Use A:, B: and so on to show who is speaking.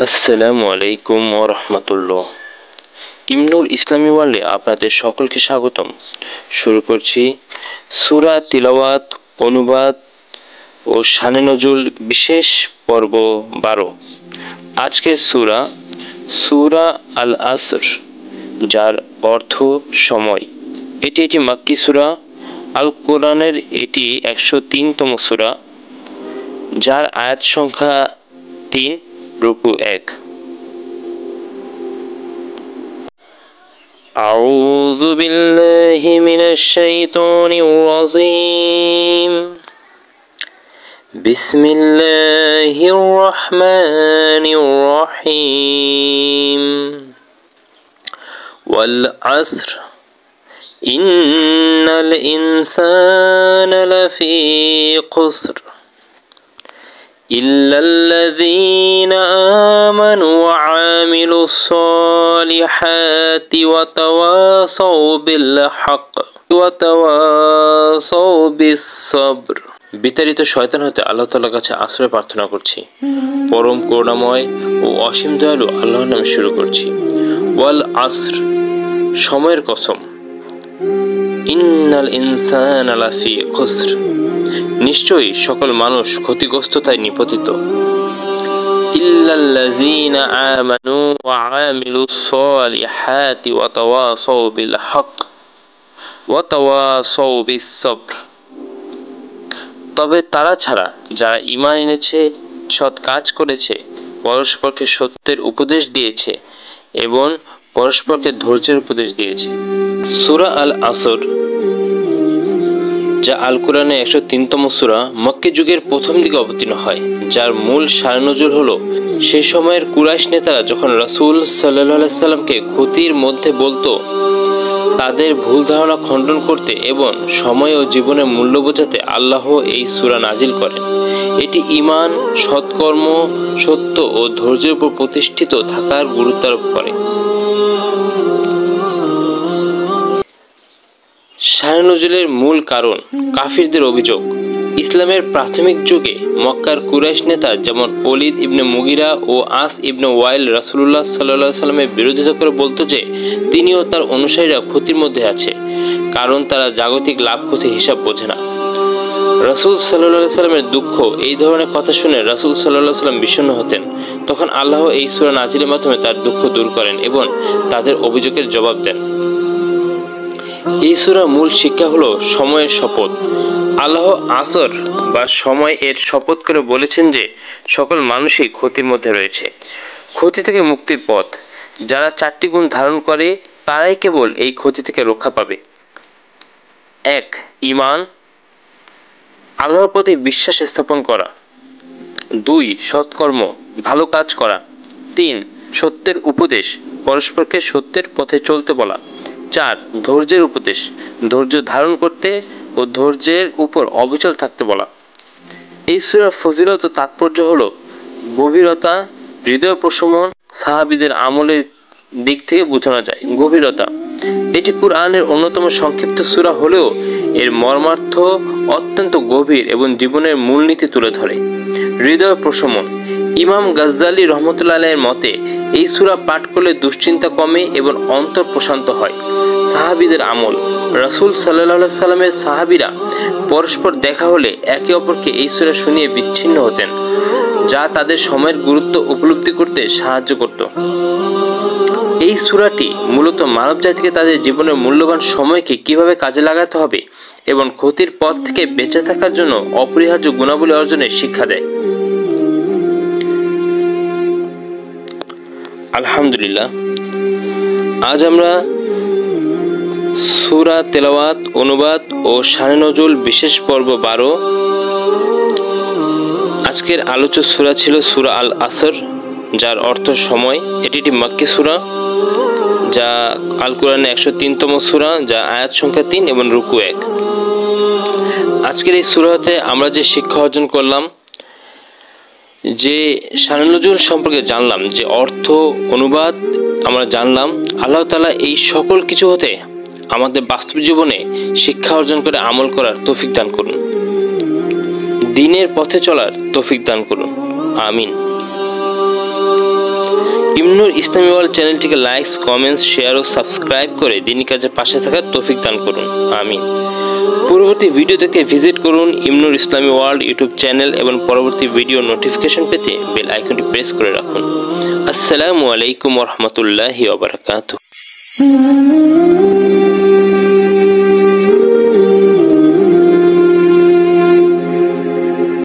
A: আসসালামু আলাইকুম ওয়া রাহমাতুল্লাহ। ইমনুল ইসলামী ওয়ার্ল্ডে আপনাদের সকলকে স্বাগতম। শুরু করছি সূরা তিলাওয়াত, অনুবাদ ও শানে নজুল বিশেষ পর্ব 12। আজকের সূরা আল আসর, যার অর্থ সময়। এটি একটি মাক্কি সূরা। আল কোরআনের এটি 103তম সূরা, যার আয়াত সংখ্যা 3, রুকু 1। أعوذ بالله من الشيطان الرجيم. بسم الله الرحمن الرحيم. والعصر إن الإنسان لفي خسر إلا الذين آمنوا وعملوا الصالحات وتواصوا بالحق وتواصوا بالصبر। বিতাড়িত শয়তান হতে আল্লাহ তাআলার কাছে আশ্রয় প্রার্থনা করছি। পরম করুণাময় ও অসীম দয়ালু আল্লাহর নামে শুরু করছি। ওয়াল আসর, সময়ের কসম। ইন্নাল ইনসানা লাফি খুসর, নিশ্চয়ই সকল মানুষ ক্ষতিগ্রস্ততায় নিপতিত। ইল্লাল্লাযীনা আমানু ওয়া আমিলুস সালিহাতি ওয়া তাওয়াসাউ বিল হক ওয়া তাওয়াসাউ বিস সবর। তবে তারা ছাড়া যারা ঈমান এনেছে, সৎ কাজ করেছে, পরস্পরকে সত্যের উপদেশ দিয়েছে এবং পরস্পরকে ধৈর্যের উপদেশ দিয়েছে। সূরা আল আসর, যা আল কোরআনে 103তম সূরা, মক্কি যুগের প্রথম দিকে অবতীর্ণ হয়, যার মূল সারনজুল হলো সে সময়ের কুরাইশ নেতারা যখন রাসূল সাল্লাল্লাহু আলাইহি সাল্লামকে ক্ষতির মধ্যে বলতো, তাদের ভুল ধারণা খণ্ডন করতে এবং সময় ও জীবনের মূল্য বোঝাতে আল্লাহ এই সূরা নাজিল করেন। এটি ঈমান, সৎকর্ম, সত্য ও ধৈর্যের উপর প্রতিষ্ঠিত থাকার গুরুত্ব আরোপ করে। শানে নজুলের মূল কারণ কাফিরদের অভিযোগ। ইসলামের প্রাথমিক যুগে মক্কার কুরাইশ নেতা যেমন ওলীদ ইবনে মুগিরা ও আস ইবনে ওয়াইল রাসূলুল্লাহ সাল্লাল্লাহু আলাইহি সাল্লামের বিরোধিতা করে বলতো যে তিনি ও তার অনুসারীরা ক্ষতির মধ্যে আছে, কারণ তারা জাগতিক লাভ ক্ষতির হিসাব বোঝে না। রাসূল সাল্লাল্লাহু আলাইহি সাল্লামের দুঃখ এই ধরনের কথা শুনে রাসূল সাল্লাল্লাহু আলাইহি সাল্লাম বিষণ্ণ হতেন। তখন আল্লাহ এই সূরা নাজিলের মাধ্যমে তার দুঃখ দূর করেন এবং তাদের অভিযোগের জবাব দেন। এই সূরার মূল শিক্ষা হলো সময়ের শপথ। আল্লাহ আসর বা সময় এর শপথ করে বলেছেন যে সকল মানুষই ক্ষতির মধ্যে রয়েছে। ক্ষতি থেকে মুক্তির পথ, যারা 4টি গুণ ধারণ করে তারাই কেবল এই ক্ষতি থেকে রক্ষা পাবে। 1. ঈমান, আল্লাহর প্রতি বিশ্বাস স্থাপন করা। 2. সৎকর্ম, ভালো কাজ করা। 3. সত্যের উপদেশ, পরস্পরকে সত্যের পথে চলতে বলা। 4. ধৈর্যের উপদেশ, ধৈর্য ধারণ করতে ও ধৈর্যের উপর অবিচল থাকতে বলা। এই সূরার ফজিলত ও তাৎপর্য হলো গভীরতা, হৃদয় প্রশমন। সাহাবীদের আমলের দিক থেকে বোঝানো যায়। গভীরতা, এটি কুরআনের অন্যতম সংক্ষিপ্ত সূরা হলেও এর মর্মার্থ অত্যন্ত গভীর এবং জীবনের মূলনীতি তুলে ধরে। হৃদয় প্রশমন, ইমাম গাজ্জালী রহমতুল্লাহ আলাইহির মতে এই সূরা পাঠ করলে দুশ্চিন্তা কমে এবং অন্তর প্রশান্ত হয়। সাহাবীদের আমল, রাসূল সাল্লাল্লাহু আলাইহি সাল্লামের সাহাবীরা পরস্পর দেখা হলে একে অপরকে এই সূরা শুনিয়ে বিচ্ছিন্ন হতেন, যা তাদের সময়ের গুরুত্ব উপলব্ধি করতে সাহায্য করত। এই সূরাটি মূলত মানব জাতিকে তাদের জীবনের মূল্যবান সময়কে কিভাবে কাজে লাগাতে হবে এবং ক্ষতির পথ থেকে বেঁচে থাকার জন্য অপরিহার্য গুণাবলী অর্জনের শিক্ষা দেয়। আলহামদুলিল্লাহ, আজ আমরা সূরা তেলাওয়াত, অনুবাদ ও শানে নজুল বিশেষ পর্ব 12। আজকের আলোচ্য সূরা ছিল সূরা আল আসর, যার অর্থ সময়। এটি একটি মাক্কি সূরা, যা আল কোরআনে 103তম সূরা, যা আয়াত সংখ্যা 3 এবং রুকু 1। আজকের এই সূরাতে আমরা যে শিক্ষা অর্জন করলাম, যে শানে নজুল সম্পর্কে জানলাম, যে অর্থ, অনুবাদ আমরা জানলাম, আল্লাহ তাআলা এই সকল কিছু হতে আমাদের বাস্তব জীবনে শিক্ষা অর্জন করে আমল করার তৌফিক দান করুন। দ্বীনের পথে চলার তৌফিক দান করুন। আমিন। ইমনুর ইসলামী ওয়ার্ল্ড চ্যানেলটিকে লাইকস, কমেন্টস, শেয়ার ও সাবস্ক্রাইব করে দিনী কাজের পাশে থাকার তৌফিক দান করুন। আমিন। পরবর্তী ভিডিও থেকে ভিজিট করুন ইমনুর ইসলামী ওয়ার্ল্ড ইউটিউব চ্যানেল এবং পরবর্তী ভিডিও নোটিফিকেশন পেতে বেল আইকনটি প্রেস করে রাখুন। আসসালামু আলাইকুম ওয়া রাহমাতুল্লাহি ওয়া বারাকাতুহু।